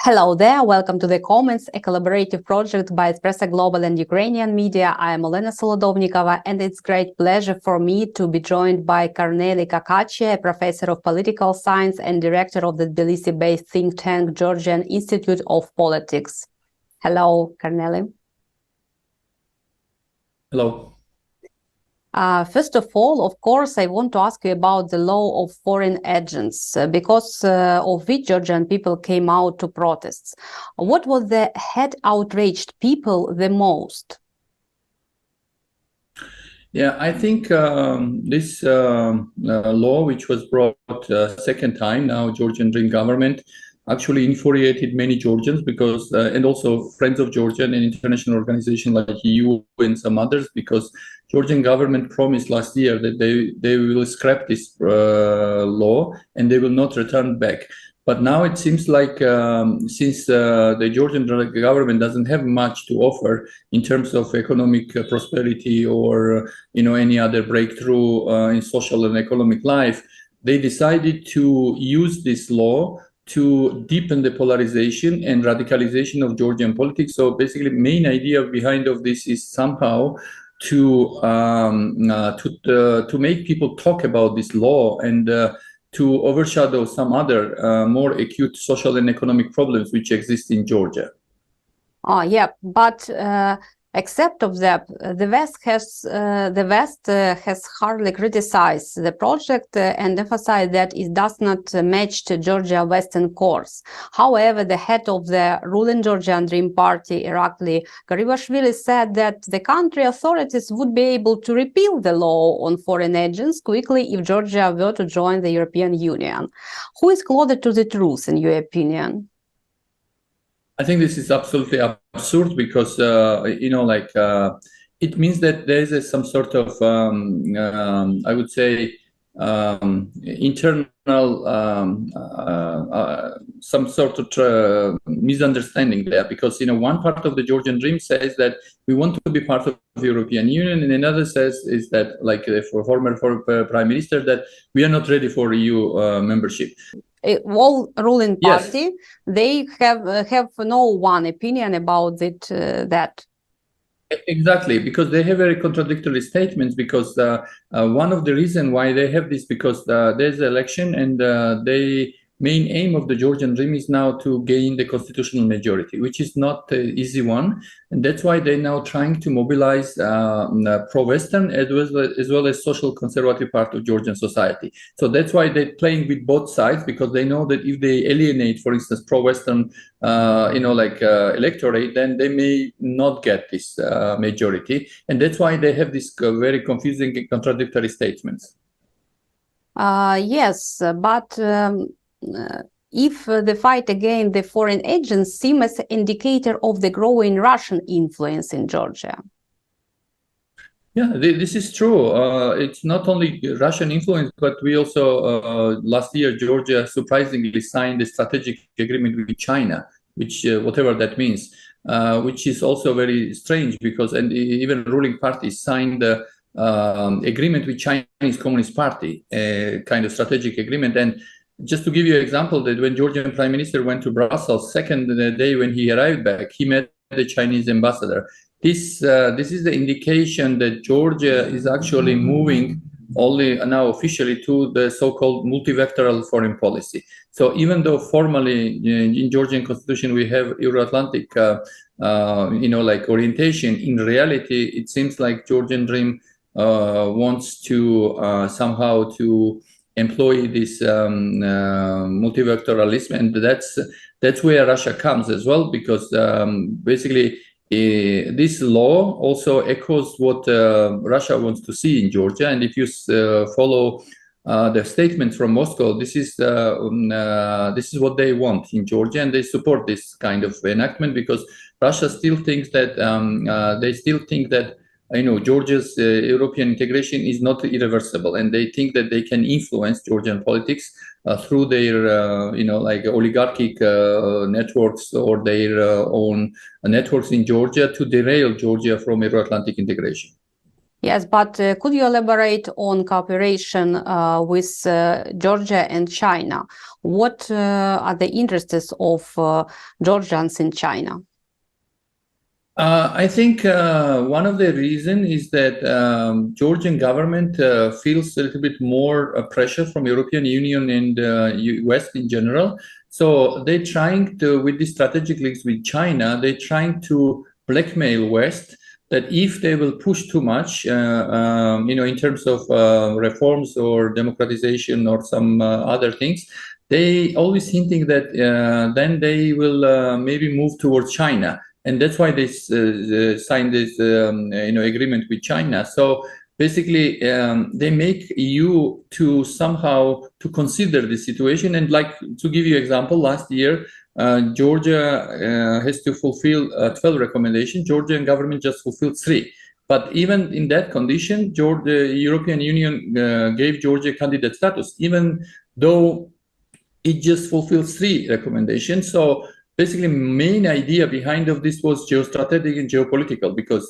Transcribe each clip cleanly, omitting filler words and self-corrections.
Hello there, welcome to The Comments, a collaborative project by Espreso.Global and Ukrainian media. I am Olena Solodovnikova, and it's great pleasure for me to be joined by Kornely Kakachia, a professor of political science and director of the Tbilisi-based think tank Georgian Institute of Politics. Hello, Kornely. Hello. First of all, of course, I want to ask you about the law of foreign agents, because of which Georgian people came out to protests. What was the had outraged people the most? Yeah, I think this law, which was brought second time now, Georgian Dream government, actually infuriated many Georgians because, and also friends of Georgia and international organizations like EU and some others, because Georgian government promised last year that they will scrap this law and they will not return back. But now it seems like since the Georgian government doesn't have much to offer in terms of economic prosperity or any other breakthrough in social and economic life, they decided to use this law to deepen the polarization and radicalization of Georgian politics. So basically, main idea behind of this is somehow to make people talk about this law and to overshadow some other more acute social and economic problems which exist in Georgia. Yeah, but except of that, the West has hardly criticized the project and emphasized that it does not match to Georgia's Western course. However, the head of the ruling Georgian Dream party, Irakli Garibashvili, said that the country authorities would be able to repeal the law on foreign agents quickly if Georgia were to join the European Union. Who is closer to the truth, in your opinion? I think this is absolutely absurd because, it means that there is some sort of, I would say, internal, some sort of misunderstanding there. Because, one part of the Georgian Dream says that we want to be part of the European Union, and another says is that, like for former Prime Minister, that we are not ready for EU membership. All ruling party, Yes. They have no one opinion about it. That Exactly, because they have very contradictory statements. Because one of the reasons why they have this, because there's an election, and the main aim of the Georgian Dream is now to gain the constitutional majority, which is not an easy one, and that's why they're now trying to mobilize pro-Western as well as social conservative part of Georgian society. So that's why they're playing with both sides, because they know that if they alienate, for instance, pro-Western electorate, then they may not get this majority, and that's why they have this very confusing and contradictory statements. yes, but if the fight against the foreign agents seems as an indicator of the growing Russian influence in Georgia. Yeah, this is true. It's not only Russian influence, but we also, last year, Georgia surprisingly signed a strategic agreement with China, which, whatever that means, which is also very strange, because and even ruling parties signed the agreement with Chinese Communist Party, a kind of strategic agreement. And just to give you an example, that when Georgian Prime Minister went to Brussels, second day when he arrived back, he met the Chinese ambassador. This is the indication that Georgia is actually moving only now officially to the so-called multivectoral foreign policy. So even though formally in Georgian constitution we have Euro-Atlantic, orientation, in reality it seems like Georgian Dream wants to somehow to employ this multivectoralism, and that's where Russia comes as well, because basically this law also echoes what Russia wants to see in Georgia. And if you follow the statements from Moscow, this is what they want in Georgia, and they support this kind of enactment, because Russia still thinks that Georgia's European integration is not irreversible, and they think that they can influence Georgian politics through their, oligarchic networks or their own networks in Georgia to derail Georgia from Euro-Atlantic integration. Yes, but could you elaborate on cooperation with Georgia and China? what are the interests of Georgians in China? I think one of the reasons is that Georgian government feels a little bit more pressure from European Union and West in general. So they're trying to, with the strategic links with China, they're trying to blackmail West that if they will push too much, in terms of reforms or democratization or some other things, they always hinting that then they will maybe move towards China. And that's why they signed this, agreement with China. So basically, they make EU to somehow to consider the situation. And like to give you an example, last year, Georgia has to fulfill 12 recommendations. Georgian government just fulfilled 3. But even in that condition, the European Union gave Georgia candidate status, even though it just fulfilled 3 recommendations. So basically, main idea behind of this was geostrategic and geopolitical, because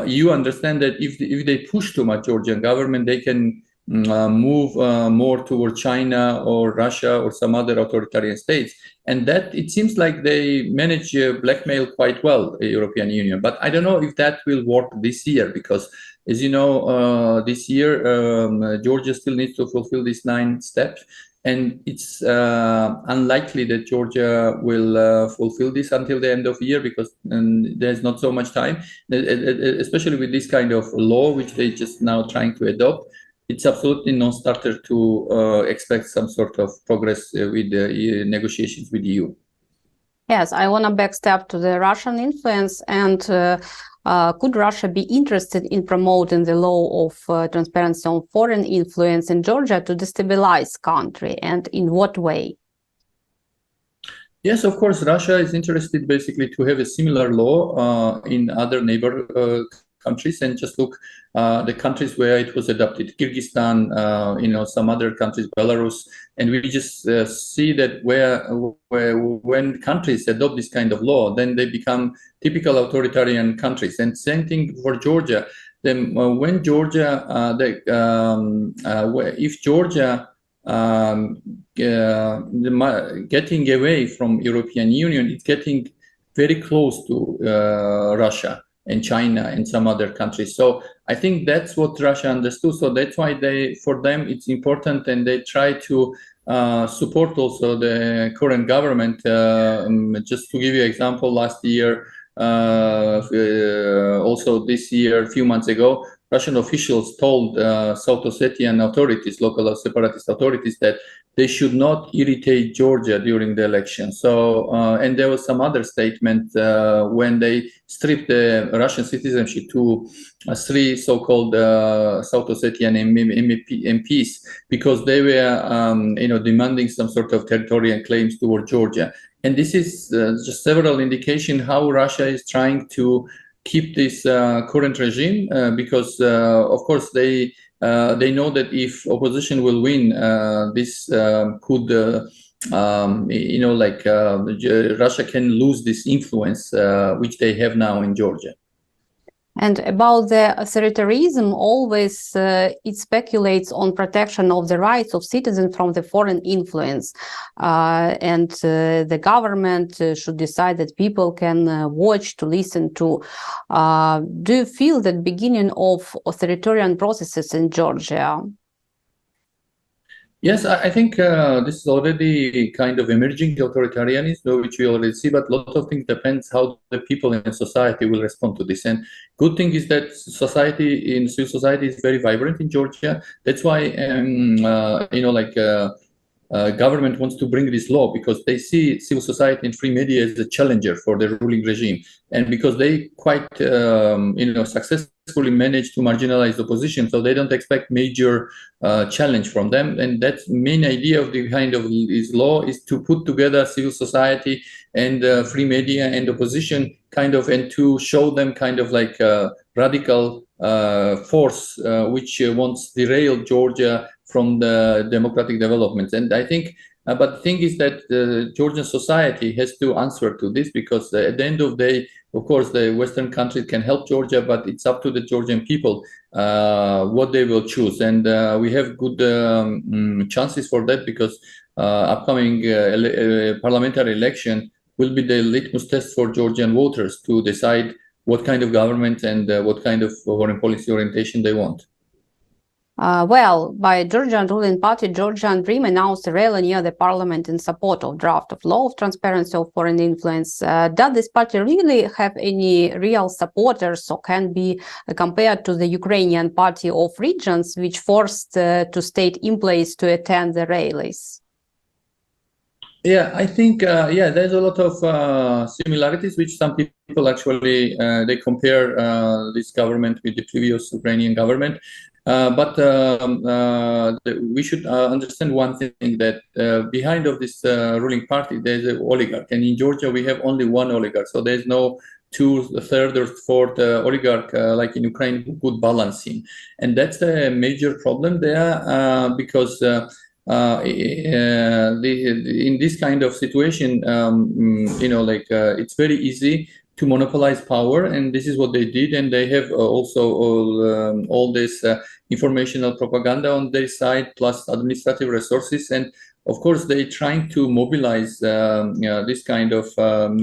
you understand that if they push too much Georgian government, they can move more toward China or Russia or some other authoritarian states, and that it seems like they manage blackmail quite well, the European Union. But I don't know if that will work this year, because as you know, this year Georgia still needs to fulfill these 9 steps. And it's unlikely that Georgia will fulfill this until the end of the year, because there's not so much time, especially with this kind of law, which they just now trying to adopt. It's absolutely non-starter to expect some sort of progress with the negotiations with the EU. Yes, I want to backstep to the Russian influence, and could Russia be interested in promoting the law of transparency on foreign influence in Georgia to destabilize country, and in what way? Yes, of course, Russia is interested basically to have a similar law in other neighbor countries, and just look the countries where it was adopted, Kyrgyzstan, some other countries, Belarus, and we just see that when countries adopt this kind of law, then they become typical authoritarian countries. And same thing for Georgia. Then when Georgia, if Georgia getting away from European Union, it's getting very close to Russia and China and some other countries. So I think that's what Russia understood. So that's why for them, it's important, and they try to support also the current government. Just to give you an example, last year, also this year, a few months ago, Russian officials told South Ossetian authorities, local separatist authorities, that they should not irritate Georgia during the election. So, and there was some other statement when they stripped the Russian citizenship to 3 so-called South Ossetian MPs, because they were, demanding some sort of territorial claims toward Georgia. And this is just several indications how Russia is trying to keep this current regime, because of course they know that if opposition will win, this could Russia can lose this influence which they have now in Georgia. And about the authoritarianism, always it speculates on protection of the rights of citizens from the foreign influence. And the government should decide that people can watch, to listen to. Do you feel that beginning of authoritarian processes in Georgia? Yes, I think this is already kind of emerging authoritarianism, which we already see, but a lot of things depends how the people in society will respond to this. And good thing is that civil society is very vibrant in Georgia. That's why, government wants to bring this law, because they see civil society and free media as a challenger for the ruling regime, and because they quite successfully managed to marginalize the opposition, so they don't expect major challenge from them. And that's main idea of the kind of this law, is to put together civil society and free media and opposition and to show them like a radical force which wants to derail Georgia from the democratic developments. And I think But the thing is that the Georgian society has to answer to this, because at the end of the day, of course, the Western countries can help Georgia, but it's up to the Georgian people what they will choose. And we have good chances for that, because upcoming parliamentary election will be the litmus test for Georgian voters to decide what kind of government and what kind of foreign policy orientation they want. Well, by Georgian ruling party, Georgian Dream announced a rally near the parliament in support of draft of law of transparency of foreign influence. Does this party really have any real supporters, or can be compared to the Ukrainian Party of Regions, which forced to state employees to attend the rallies? Yeah, I think there's a lot of similarities, which some people actually they compare this government with the previous Ukrainian government. But we should understand one thing, that behind of this ruling party, there's an oligarch. And in Georgia, we have only one oligarch. So there's no third or fourth oligarch like in Ukraine who could balance him. And that's a major problem there, because in this kind of situation, it's very easy to monopolize power, and this is what they did. And they have also all this informational propaganda on their side, plus administrative resources. And of course, they're trying to mobilize this kind of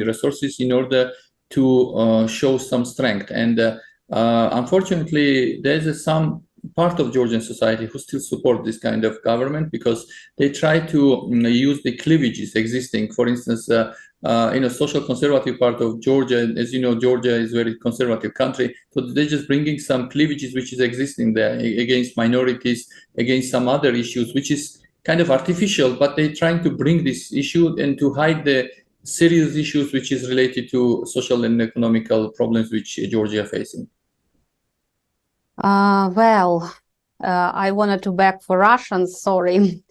resources in order to show some strength. And unfortunately, there's some part of Georgian society who still support this kind of government, because they try to use the cleavages existing. For instance, in a social conservative part of Georgia, as you know, Georgia is a very conservative country, so they're just bringing some cleavages which is existing there against minorities, against some other issues, which is kind of artificial, but they're trying to bring this issue and to hide the serious issues which is related to social and economical problems which Georgia is facing. I wanted to back for Russians, sorry.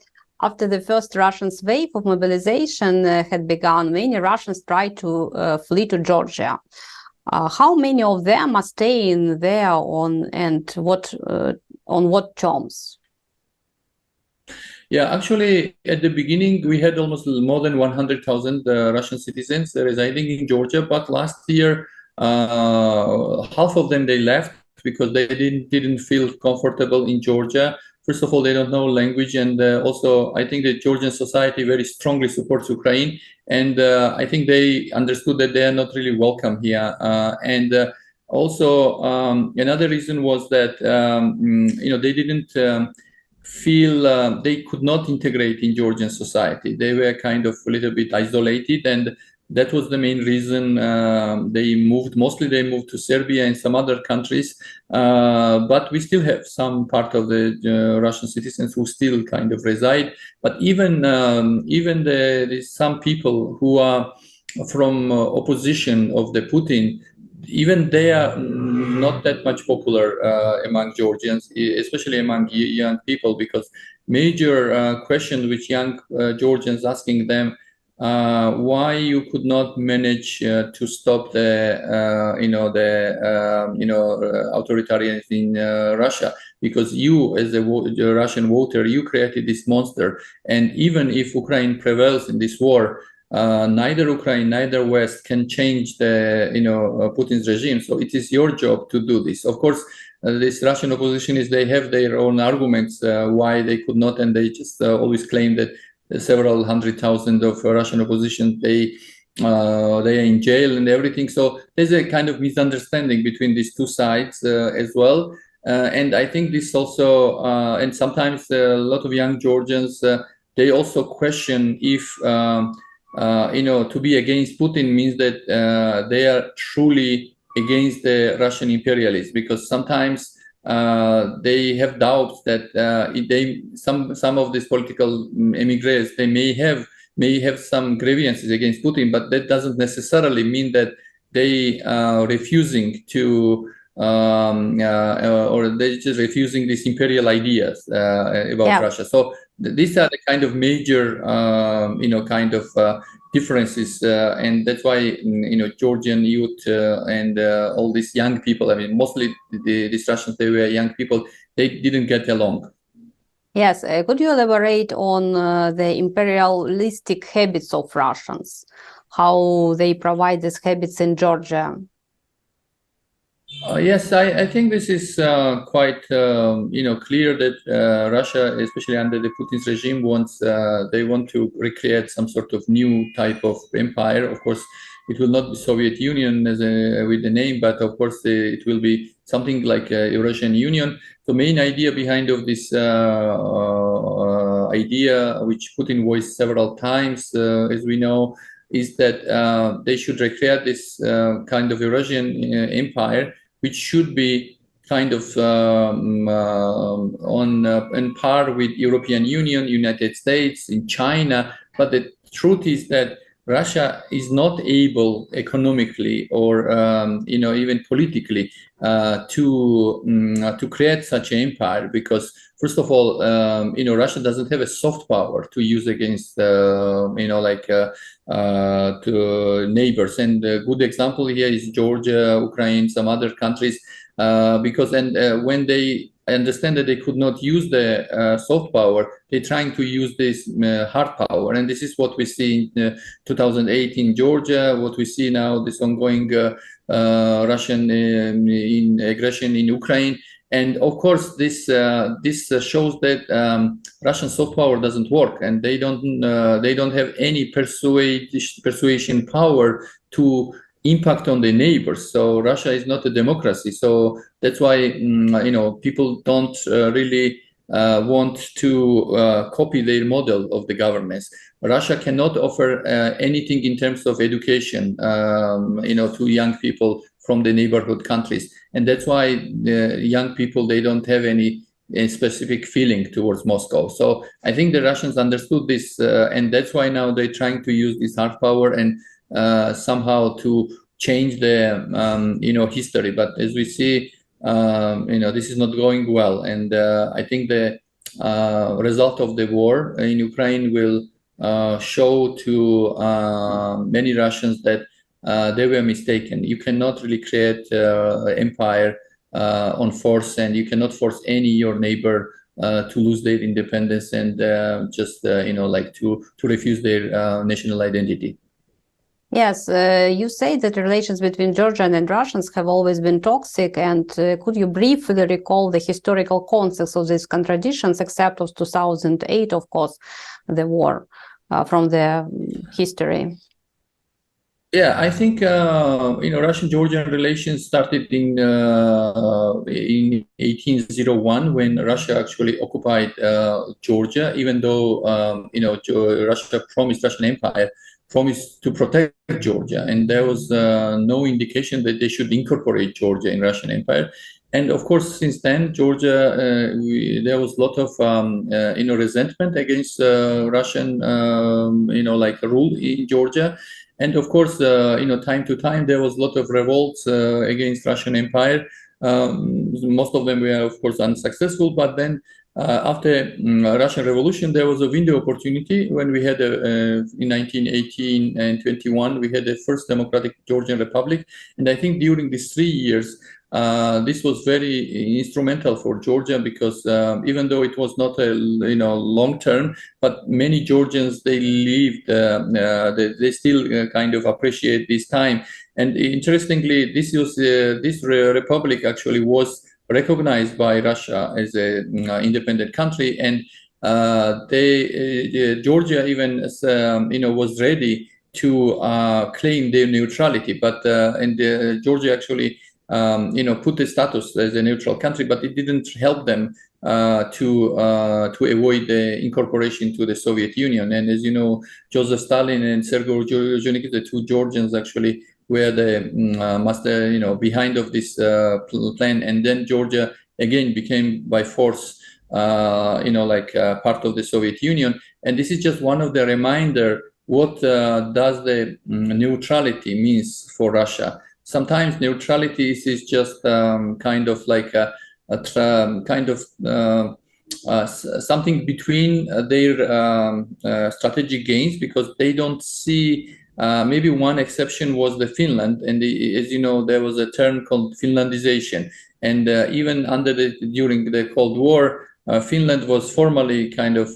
After the first Russian wave of mobilization had begun, many Russians tried to flee to Georgia. How many of them are staying there on what terms? Yeah, actually, at the beginning, we had almost more than 100,000 Russian citizens residing in Georgia. But last year, half of them, they left because they didn't feel comfortable in Georgia. First of all, they don't know language, and also I think the Georgian society very strongly supports Ukraine, and I think they understood that they are not really welcome here. Also, another reason was that they didn't feel they could not integrate in Georgian society. They were kind of a little bit isolated, and that was the main reason they moved. Mostly they moved to Serbia and some other countries, but we still have some part of the Russian citizens who still kind of reside. But even some people who are from opposition of the Putin, even they are not that much popular among Georgians, especially among young people, because major question which young Georgians asking them, why you could not manage to stop the authoritarian in Russia, because you as a Russian voter, you created this monster, and even if Ukraine prevails in this war, neither Ukraine, neither West can change the Putin's regime. So it is your job to do this. Of course, this Russian opposition they have their own arguments why they could not, and they just always claim that several 100,000 of Russian opposition they are in jail and everything. So there's a kind of misunderstanding between these two sides as well. And I think this also, and sometimes a lot of young Georgians they also question if to be against Putin means that they are truly against the Russian imperialists, because sometimes they have doubts that some of these political emigres, they may have some grievances against Putin, but that doesn't necessarily mean that they are refusing to or they're just refusing these imperial ideas about Russia. So these are the kind of major differences, and that's why Georgian youth and all these young people, I mean, mostly these Russians, they were young people, they didn't get along. Yes, could you elaborate on the imperialistic habits of Russians, how they provide these habits in Georgia? Yes, I think this is quite clear that Russia, especially under the Putin's regime, they want to recreate some sort of new type of empire. Of course, it will not be Soviet Union with the name, but of course it will be something like Eurasian Union. The main idea behind of this idea, which Putin voiced several times, as we know, is that they should recreate this kind of Eurasian empire, which should be kind of on par with European Union, United States, in China. But the truth is that Russia is not able economically or even politically to create such an empire, because first of all, Russia doesn't have a soft power to use against to neighbors. And a good example here is Georgia, Ukraine, some other countries, when they understand that they could not use the soft power, they're trying to use this hard power. And this is what we see in 2008 in Georgia, what we see now, this ongoing Russian aggression in Ukraine. And of course, this shows that Russian soft power doesn't work, and they don't have any persuasion power to impact on the neighbors. So Russia is not a democracy. So that's why people don't really want to copy their model of the governments. Russia cannot offer anything in terms of education, to young people from the neighborhood countries, and that's why the young people, they don't have any specific feeling towards Moscow. So I think the Russians understood this, and that's why now they're trying to use this hard power and somehow to change the history. But as we see, this is not going well, and I think the result of the war in Ukraine will show to many Russians that they were mistaken. You cannot really create empire on force, and you cannot force your neighbor to lose their independence and to refuse their national identity. Yes, you say that relations between Georgian and Russians have always been toxic, and could you briefly recall the historical context of these contradictions, except of 2008, of course, the war, from the history? Yeah, I think Russian-Georgian relations started in 1801, when Russia actually occupied Georgia. Even though Russian Empire promised to protect Georgia, and there was no indication that they should incorporate Georgia in Russian Empire. And of course, since then, Georgia, there was a lot of resentment against Russian rule in Georgia. And of course, time to time, there was a lot of revolts against Russian Empire. Most of them were, of course, unsuccessful. But then after Russian Revolution, there was a window opportunity when we had, in 1918 and 21, we had the first democratic Georgian Republic. And I think during these 3 years, this was very instrumental for Georgia, because even though it was not a long term, but many Georgians, they lived, they still kind of appreciate this time. And interestingly, this republic actually was recognized by Russia as an independent country, and Georgia even was ready to claim their neutrality, but Georgia actually put the status as a neutral country, but it didn't help them to avoid the incorporation to the Soviet Union. And as you know, Joseph Stalin and Sergei Gergian, the two Georgians, actually were the master, behind of this plan. And then Georgia again became by force, part of the Soviet Union. And this is just one of the reminder what does the neutrality means for Russia. Sometimes neutrality is just kind of like something between their strategic gains, because they don't see. Maybe one exception was the Finland, and as you know, there was a term called Finlandization, and even during the Cold War, Finland was formally kind of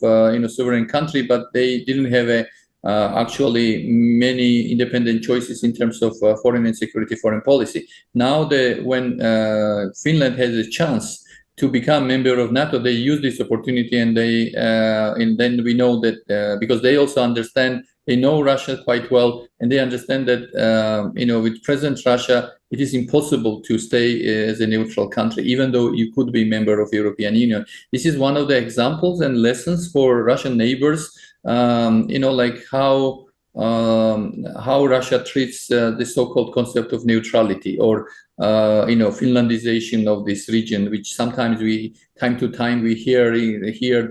sovereign country, but they didn't have actually many independent choices in terms of foreign and foreign policy. Now, when Finland has a chance to become member of NATO, they use this opportunity, and then we know that because they also understand, they know Russia quite well, and they understand that with present Russia, it is impossible to stay as a neutral country, even though you could be a member of the European Union. This is one of the examples and lessons for Russian neighbors, like how Russia treats the so-called concept of neutrality, or Finlandization of this region, which sometimes time to time we hear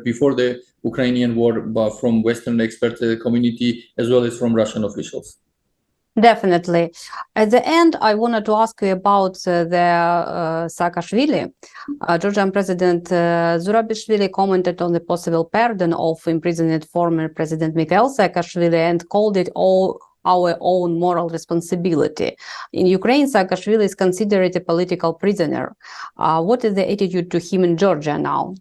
before the Ukrainian war from Western expert community as well as from Russian officials. Definitely. At the end, I wanted to ask you about the Saakashvili. Georgian President Zurabishvili commented on the possible pardon of imprisoned former President Mikhail Saakashvili and called it all our own moral responsibility. In Ukraine, Saakashvili is considered a political prisoner. What is the attitude to him in Georgia now?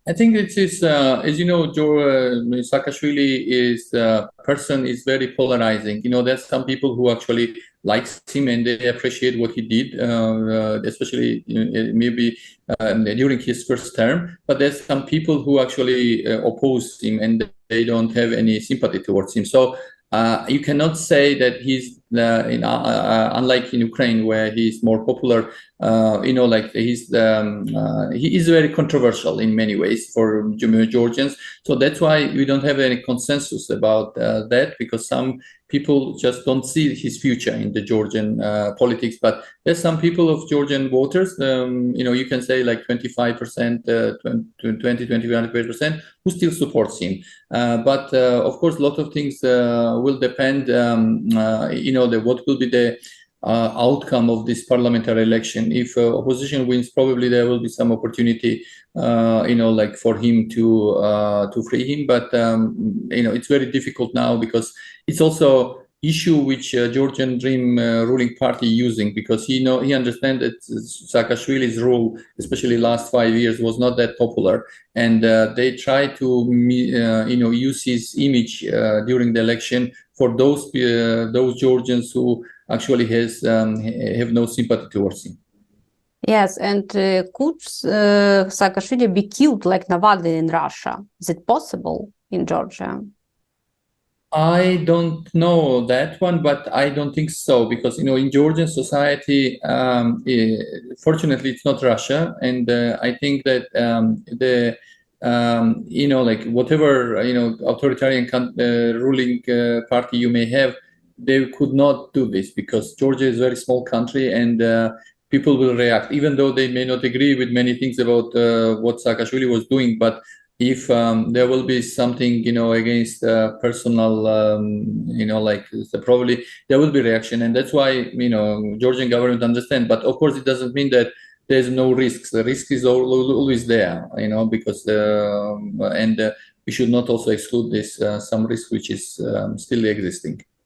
I think it is, as you know, Saakashvili is very polarizing. There's some people who actually likes him and they appreciate what he did, especially maybe during his first term. But there's some people who actually oppose him and they don't have any sympathy towards him. So you cannot say that he's unlike in Ukraine, where he's more popular. He is very controversial in many ways for Georgians. So that's why we don't have any consensus about that, because some people just don't see his future in the Georgian politics. But there's some people of Georgian voters, you can say like 25%, 20-25%, who still supports him. But of course, a lot of things will depend, what will be the outcome of this parliamentary election. If opposition wins, probably there will be some opportunity, for him to free him. But it's very difficult now, because it's also issue which Georgian Dream ruling party using, because he understands that Saakashvili's rule, especially last 5 years, was not that popular, and they try to use his image during the election for those Georgians who actually have no sympathy towards him. Yes, and could Saakashvili be killed like Navalny in Russia? Is it possible in Georgia? I don't know that one, but I don't think so, because in Georgian society, fortunately, it's not Russia, and I think that whatever authoritarian ruling party you may have, they could not do this, because Georgia is a very small country, and people will react, even though they may not agree with many things about what Saakashvili was doing. But if there will be something, against personal, probably there will be reaction, and that's why Georgian government understand. But of course, it doesn't mean that there's no risks. The risk is always there, because we should not also exclude this some risk which is still existing.